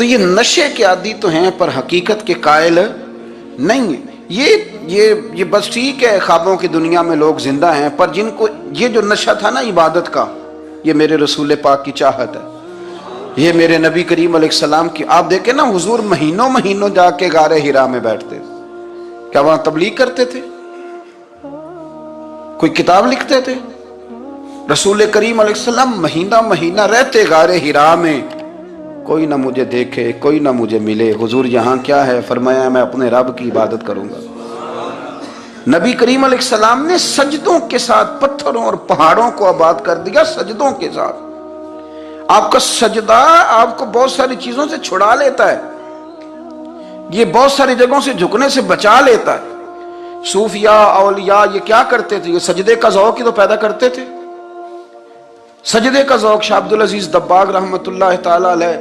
تو یہ نشے کے عادی تو ہیں پر حقیقت کے قائل نہیں ہیں. یہ بس ٹھیک ہے خوابوں کی دنیا میں لوگ زندہ ہیں، پر جن کو یہ جو نشہ تھا نا عبادت کا، یہ میرے رسول پاک کی چاہت ہے، یہ میرے نبی کریم علیہ السلام کی. آپ دیکھیں نا حضور مہینوں جا کے غار حرا میں بیٹھتے، کیا وہاں تبلیغ کرتے تھے؟ کوئی کتاب لکھتے تھے؟ رسول کریم علیہ السلام مہینہ رہتے غار حرا میں. کوئی نہ مجھے دیکھے، کوئی نہ مجھے ملے. حضور یہاں کیا ہے؟ فرمایا میں اپنے رب کی عبادت کروں گا. نبی کریم علیہ السلام نے سجدوں کے ساتھ پتھروں اور پہاڑوں کو آباد کر دیا، سجدوں کے ساتھ. آپ کا سجدہ آپ کو بہت ساری چیزوں سے چھڑا لیتا ہے، یہ بہت ساری جگہوں سے جھکنے سے بچا لیتا ہے. صوفیاء اولیاء یہ کیا کرتے تھے؟ یہ سجدے کا ذوق ہی تو پیدا کرتے تھے. سجدے کا ذوق. شاہ عبد العزیز دباغ رحمۃ اللہ تعالی علیہ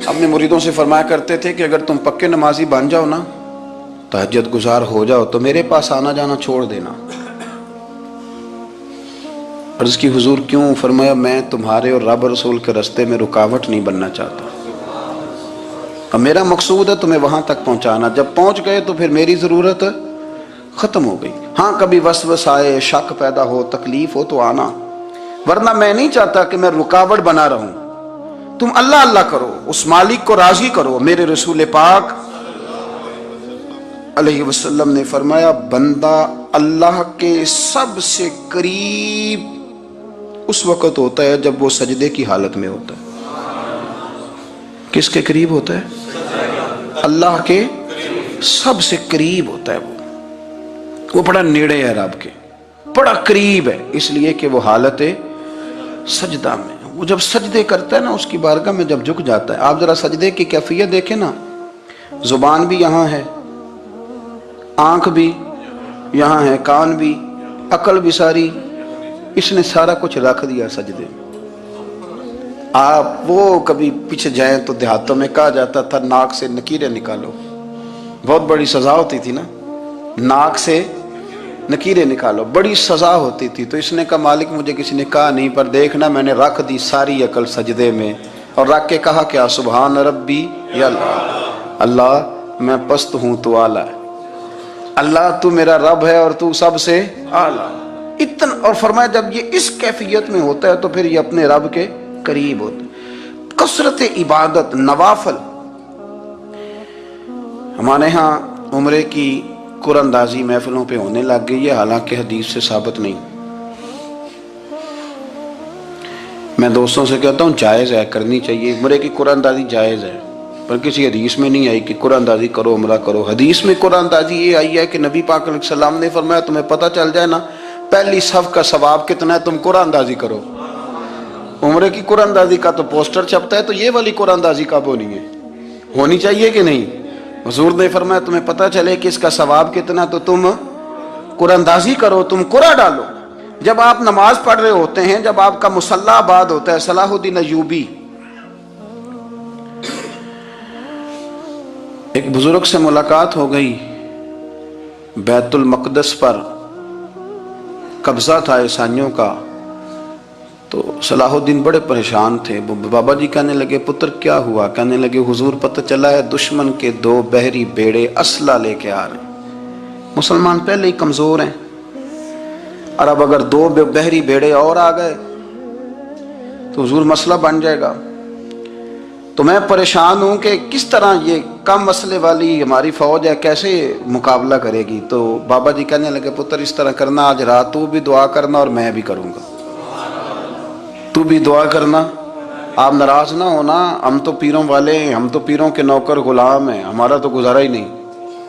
اپنے مریدوں سے فرمایا کرتے تھے کہ اگر تم پکے نمازی بن جاؤ نا، تہجد گزار ہو جاؤ، تو میرے پاس آنا جانا چھوڑ دینا. عرض کی حضور کیوں؟ فرمایا میں تمہارے اور رب رسول کے راستے میں رکاوٹ نہیں بننا چاہتا، اب میرا مقصود ہے تمہیں وہاں تک پہنچانا. جب پہنچ گئے تو پھر میری ضرورت ختم ہو گئی. ہاں کبھی وسوس آئے، شک پیدا ہو، تکلیف ہو تو آنا، ورنہ میں نہیں چاہتا کہ میں رکاوٹ بنا رہوں. تم اللہ اللہ کرو، اس مالک کو راضی کرو. میرے رسول پاک علیہ وسلم نے فرمایا بندہ اللہ کے سب سے قریب اس وقت ہوتا ہے جب وہ سجدے کی حالت میں ہوتا ہے. کس کے قریب ہوتا ہے؟ اللہ کے سب سے قریب ہوتا ہے. وہ بڑا نیڑے ہے رب کے، بڑا قریب ہے، اس لیے کہ وہ حالت سجدہ میں. وہ جب سجدے کرتا ہے نا، اس کی بارگاہ میں جب جھک جاتا ہے. آپ ذرا سجدے کی کیفیت دیکھیں نا، زبان بھی یہاں ہے، آنکھ بھی یہاں ہے، کان بھی، عقل بھی ساری، اس نے سارا کچھ رکھ دیا سجدے میں. آپ وہ کبھی پیچھے جائیں تو دیہاتوں میں کہا جاتا تھا ناک سے نکیریں نکالو، بہت بڑی سزا ہوتی تھی نا، ناک سے نکیریں نکالو، بڑی سزا ہوتی تھی. تو اس نے کہا مالک مجھے کسی نے کہا نہیں، پر دیکھنا میں نے رکھ دی ساری عقل سجدے میں، اور رکھ کے کہا کیا؟ سبحان ربی یا اللہ میں پست ہوں تو اعلیٰ ہے، اللہ تو میرا رب ہے اور تو سب سے اعلیٰ. اتنا. اور فرمایا جب یہ اس کیفیت میں ہوتا ہے تو پھر یہ اپنے رب کے قریب ہوتا ہے. کثرت عبادت، نوافل. ہمارے ہاں عمرے کی قرآن اندازی محفلوں پہ ہونے لگ گئی ہے، حالانکہ حدیث سے ثابت نہیں. میں دوستوں سے کہتا ہوں جائز ہے، کرنی چاہیے. عمرے کی قرآن اندازی جائز ہے، پر کسی حدیث میں نہیں آئی کہ قرآن اندازی کرو عمرہ کرو. حدیث میں قرآن اندازی یہ آئی ہے کہ نبی پاک علیہ السلام نے فرمایا تمہیں پتہ چل جائے نا پہلی صف کا ثواب کتنا ہے، تم قرآن اندازی کرو. عمرے کی قرآن اندازی کا تو پوسٹر چھپتا ہے، تو یہ والی قرآن اندازی کب ہونی ہے؟ ہونی چاہیے کہ نہیں؟ حضور نے فرمایا تمہیں پتہ چلے کہ اس کا ثواب کتنا، تو تم قرآن اندازی کرو، تم قرآن ڈالو. جب آپ نماز پڑھ رہے ہوتے ہیں، جب آپ کا مصلی آباد ہوتا ہے. صلاح الدین ایوبی ایک بزرگ سے ملاقات ہو گئی، بیت المقدس پر قبضہ تھا عیسائیوں کا. تو صلاح الدین بڑے پریشان تھے. بابا جی کہنے لگے پتر کیا ہوا؟ کہنے لگے حضور پتہ چلا ہے دشمن کے 2 بحری بیڑے اسلحہ لے کے آ رہے ہیں. مسلمان پہلے ہی کمزور ہیں، اور اب اگر 2 بحری بیڑے اور آ گئے تو حضور مسئلہ بن جائے گا. تو میں پریشان ہوں کہ کس طرح یہ کم مسئلے والی ہماری فوج ہے کیسے مقابلہ کرے گی. تو بابا جی کہنے لگے پتر اس طرح کرنا، آج رات تو بھی دعا کرنا اور میں بھی کروں گا، تو بھی دعا کرنا. آپ ناراض نہ ہونا، ہم تو پیروں والے ہیں، ہم تو پیروں کے نوکر غلام ہیں، ہمارا تو گزارا ہی نہیں،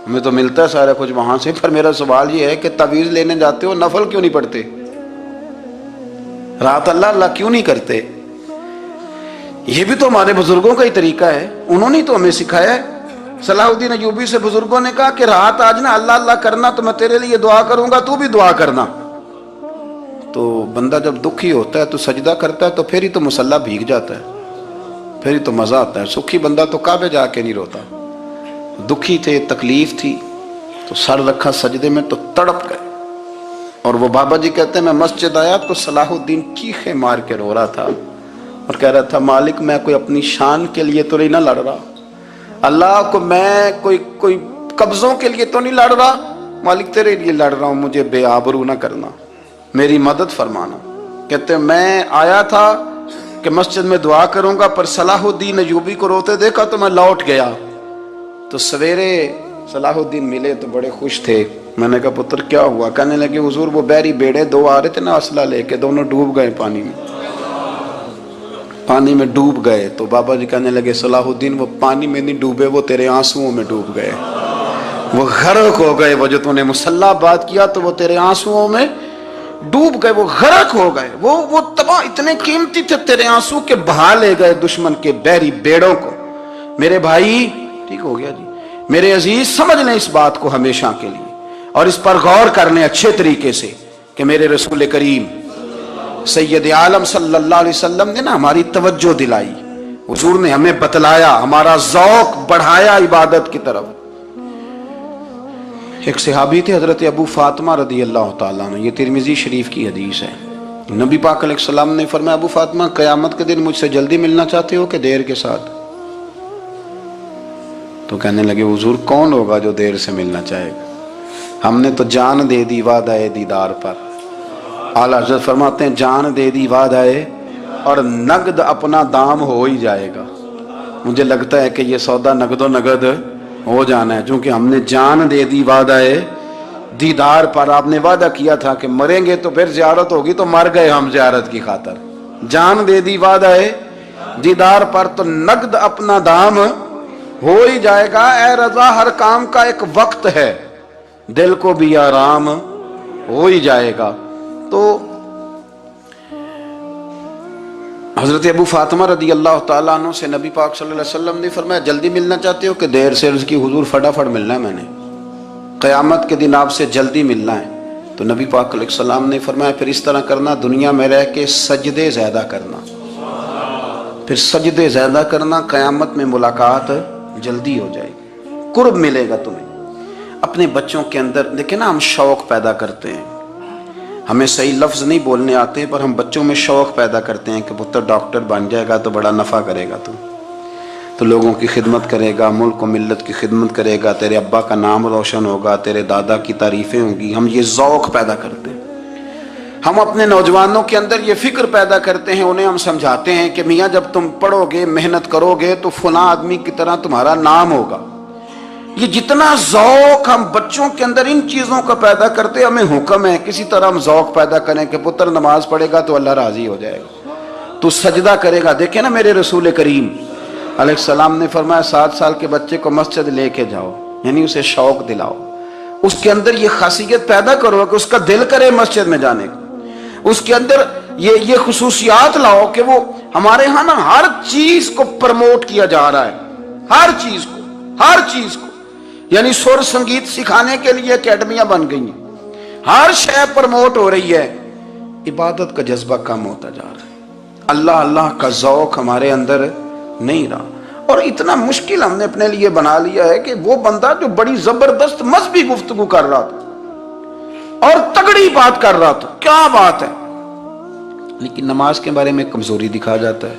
ہمیں تو ملتا ہے سارا کچھ وہاں سے. پر میرا سوال یہ ہے کہ تعویذ لینے جاتے ہو نفل کیوں نہیں پڑھتے؟ رات اللہ اللہ کیوں نہیں کرتے؟ یہ بھی تو ہمارے بزرگوں کا ہی طریقہ ہے، انہوں نے تو ہمیں سکھایا ہے. صلاح الدین ایوبی سے بزرگوں نے کہا کہ رات آج نا اللہ اللہ کرنا، تو میں تیرے لیے دعا کروں گا، تو بھی دعا کرنا. تو بندہ جب دکھی ہوتا ہے تو سجدہ کرتا ہے، تو پھر ہی تو مصلی بھیگ جاتا ہے، پھر ہی تو مزہ آتا ہے. سکھی بندہ تو کعبے جا کے نہیں روتا. دکھی تھے، تکلیف تھی، تو سر رکھا سجدے میں تو تڑپ گئے. اور وہ بابا جی کہتے ہیں میں مسجد آیا تو صلاح الدین چیخے مار کے رو رہا تھا. اور کہہ رہا تھا مالک میں کوئی اپنی شان کے لیے تو نہیں نہ لڑ رہا، اللہ کو میں کوئی قبضوں کے لیے تو نہیں لڑ رہا، مالک تیرے لیے لڑ رہا ہوں، مجھے بے آبرو نہ کرنا، میری مدد فرمانا۔ کہتے ہیں میں آیا تھا کہ مسجد میں دعا کروں گا، پر صلاح الدین ایوبی کو روتے دیکھا تو میں لوٹ گیا۔ تو سویرے صلاح الدین ملے تو بڑے خوش تھے۔ میں نے کہا پتر کیا ہوا؟ کہنے لگے حضور وہ بحری بیڑے دو آ رہے تھے نا اسلحہ لے کے، دونوں ڈوب گئے پانی میں ڈوب گئے۔ تو بابا جی کہنے لگے صلاح الدین وہ پانی میں نہیں ڈوبے، وہ تیرے آنسوؤں میں ڈوب گئے، وہ غرق ہو گئے، وہ جو تو نے مسلح بات کیا تو وہ تیرے آنسوؤں میں ڈوب گئے، وہ غرق ہو گئے، وہ تباہ، اتنے قیمتی تھے تیرے آنسو کے بہا لے گئے دشمن کے بحری بیڑوں کو۔ میرے بھائی ٹھیک ہو گیا جی، میرے عزیز سمجھ لیں اس بات کو ہمیشہ کے لیے، اور اس پر غور کر لیں اچھے طریقے سے کہ میرے رسول کریم سید عالم صلی اللہ علیہ وسلم نے نا ہماری توجہ دلائی، حضور نے ہمیں بتلایا، ہمارا ذوق بڑھایا عبادت کی طرف۔ ایک صحابی تھے حضرت ابو فاطمہ رضی اللہ تعالیٰ عنہ، یہ ترمذی شریف کی حدیث ہے۔ نبی پاک علیہ السلام نے فرمایا ابو فاطمہ قیامت کے دن مجھ سے جلدی ملنا چاہتے ہو کہ دیر کے ساتھ؟ تو کہنے لگے حضور کون ہوگا جو دیر سے ملنا چاہے گا، ہم نے تو جان دے دی وعدہ دیدار پر۔ اعلیٰ حضرت فرماتے ہیں جان دے دی وعدہ اور نقد اپنا دام ہو ہی جائے گا۔ مجھے لگتا ہے کہ یہ سودا نقد و نقد ہو جانا ہے، چونکہ ہم نے جان دے دی وعدہ دیدار پر۔ آپ نے وعدہ کیا تھا کہ مریں گے تو پھر زیارت ہوگی، تو مر گئے ہم زیارت کی خاطر۔ جان دے دی وعدہ دیدار پر تو نقد اپنا دام ہو ہی جائے گا۔ اے رضا ہر کام کا ایک وقت ہے، دل کو بھی آرام ہو ہی جائے گا۔ تو حضرت ابو فاطمہ رضی اللہ تعالیٰ عنہ سے نبی پاک صلی اللہ علیہ وسلم نے فرمایا جلدی ملنا چاہتے ہو کہ دیر سے؟ عرض کی حضور فٹافٹ ملنا ہے، میں نے قیامت کے دن آپ سے جلدی ملنا ہے۔ تو نبی پاک علیہ السلام نے فرمایا پھر اس طرح کرنا، دنیا میں رہ کے سجدے زیادہ کرنا، پھر سجدے زیادہ کرنا، قیامت میں ملاقات جلدی ہو جائے گی، قرب ملے گا تمہیں۔ اپنے بچوں کے اندر دیکھیں نا، ہم شوق پیدا کرتے ہیں، ہمیں صحیح لفظ نہیں بولنے آتے پر ہم بچوں میں شوق پیدا کرتے ہیں کہ پتر ڈاکٹر بن جائے گا تو بڑا نفع کرے گا، تو لوگوں کی خدمت کرے گا، ملک و ملت کی خدمت کرے گا، تیرے ابا کا نام روشن ہوگا، تیرے دادا کی تعریفیں ہوں گی۔ ہم یہ ذوق پیدا کرتے ہیں، ہم اپنے نوجوانوں کے اندر یہ فکر پیدا کرتے ہیں، انہیں ہم سمجھاتے ہیں کہ میاں جب تم پڑھو گے محنت کرو گے تو فلاں آدمی کی طرح تمہارا نام ہوگا۔ یہ جتنا ذوق ہم بچوں کے اندر ان چیزوں کا پیدا کرتے، ہمیں حکم ہے کسی طرح ہم ذوق پیدا کریں کہ پتر نماز پڑھے گا تو اللہ راضی ہو جائے گا، تو سجدہ کرے گا۔ دیکھیں نا میرے رسول کریم علیہ السلام نے فرمایا 7 سال کے بچے کو مسجد لے کے جاؤ، یعنی اسے شوق دلاؤ، اس کے اندر یہ خاصیت پیدا کرو کہ اس کا دل کرے مسجد میں جانے کو، اس کے اندر یہ خصوصیات لاؤ کہ وہ ہمارے ہاں نا ہر چیز کو پروموٹ کیا جا رہا ہے، ہر چیز کو، یعنی سر سنگیت سکھانے کے لیے اکیڈمیاں بن گئی ہیں، ہر شے پروموٹ ہو رہی ہے، عبادت کا جذبہ کم ہوتا جا رہا ہے، اللہ کا ذوق ہمارے اندر نہیں رہا۔ اور اتنا مشکل ہم نے اپنے لیے بنا لیا ہے کہ وہ بندہ جو بڑی زبردست مذہبی گفتگو کر رہا تھا اور تگڑی بات کر رہا تھا، کیا بات ہے، لیکن نماز کے بارے میں کمزوری دکھا جاتا ہے،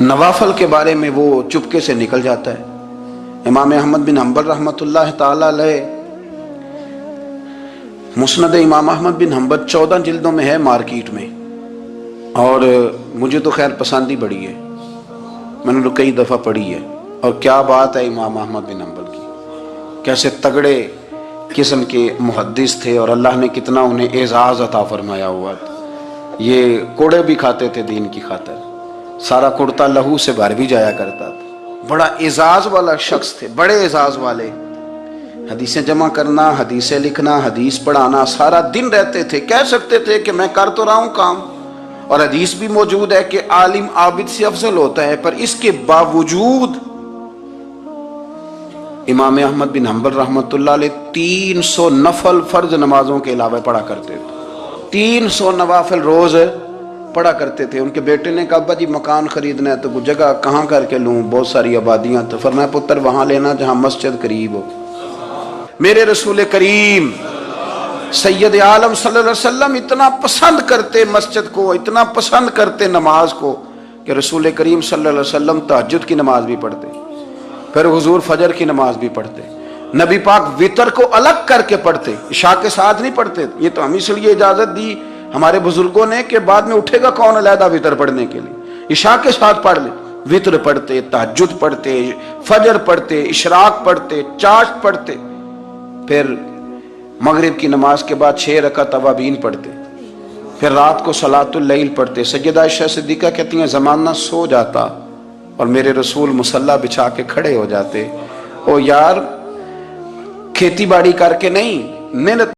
نوافل کے بارے میں وہ چپکے سے نکل جاتا ہے۔ امام احمد بن حنبل رحمۃ اللہ تعالی علیہ، مسند امام احمد بن حنبل 14 جلدوں میں ہے مارکیٹ میں، اور مجھے تو خیر پسندی بڑی ہے، میں نے تو کئی دفعہ پڑھی ہے، اور کیا بات ہے امام احمد بن حنبل کی، کیسے تگڑے قسم کے محدث تھے، اور اللہ نے کتنا انہیں اعزاز عطا فرمایا ہوا تھا۔ یہ کوڑے بھی کھاتے تھے دین کی خاطر، سارا کرتا لہو سے بھر بھی جایا کرتا تھا، بڑا اعزاز والا شخص تھے، بڑے اعزاز والے، حدیثیں جمع کرنا، حدیثیں لکھنا، حدیث پڑھانا، سارا دن رہتے تھے، کہہ سکتے تھے کہ میں کر تو رہا ہوں کام، اور حدیث بھی موجود ہے کہ عالم عابد سے افضل ہوتا ہے، پر اس کے باوجود امام احمد بن حنبل رحمۃ اللہ علیہ 300 نفل فرض نمازوں کے علاوہ پڑھا کرتے تھے، 300 نوافل روز پڑھا کرتے تھے۔ ان کے بیٹے نے کہا ابا جی مکان خریدنا ہے تو وہ جگہ کہاں کر کے لوں، بہت ساری آبادیاں، تو فرمایا پتر وہاں لینا جہاں مسجد قریب ہو۔ میرے رسول کریم سید عالم صلی اللہ علیہ وسلم اتنا پسند کرتے مسجد کو، اتنا پسند کرتے نماز کو کہ رسول کریم صلی اللہ علیہ وسلم تہجد کی نماز بھی پڑھتے، پھر حضور فجر کی نماز بھی پڑھتے، نبی پاک وتر کو الگ کر کے پڑھتے، عشاء کے ساتھ نہیں پڑھتے۔ یہ تو ہم اس لیے اجازت دی ہمارے بزرگوں نے کہ بعد میں اٹھے گا کون علیحدہ وتر پڑھنے کے لیے، عشاء کے ساتھ پڑھ لے۔ وتر پڑھتے، تہجد پڑھتے، فجر پڑھتے، اشراق پڑھتے، چاشت پڑھتے، پھر مغرب کی نماز کے بعد 6 رکعت اوابین پڑھتے، پھر رات کو صلاۃ اللیل پڑھتے۔ سیدہ عائشہ صدیقہ کہتی ہیں زمانہ سو جاتا اور میرے رسول مصلی بچھا کے کھڑے ہو جاتے۔ او یار، کھیتی باڑی کر کے نہیں، محنت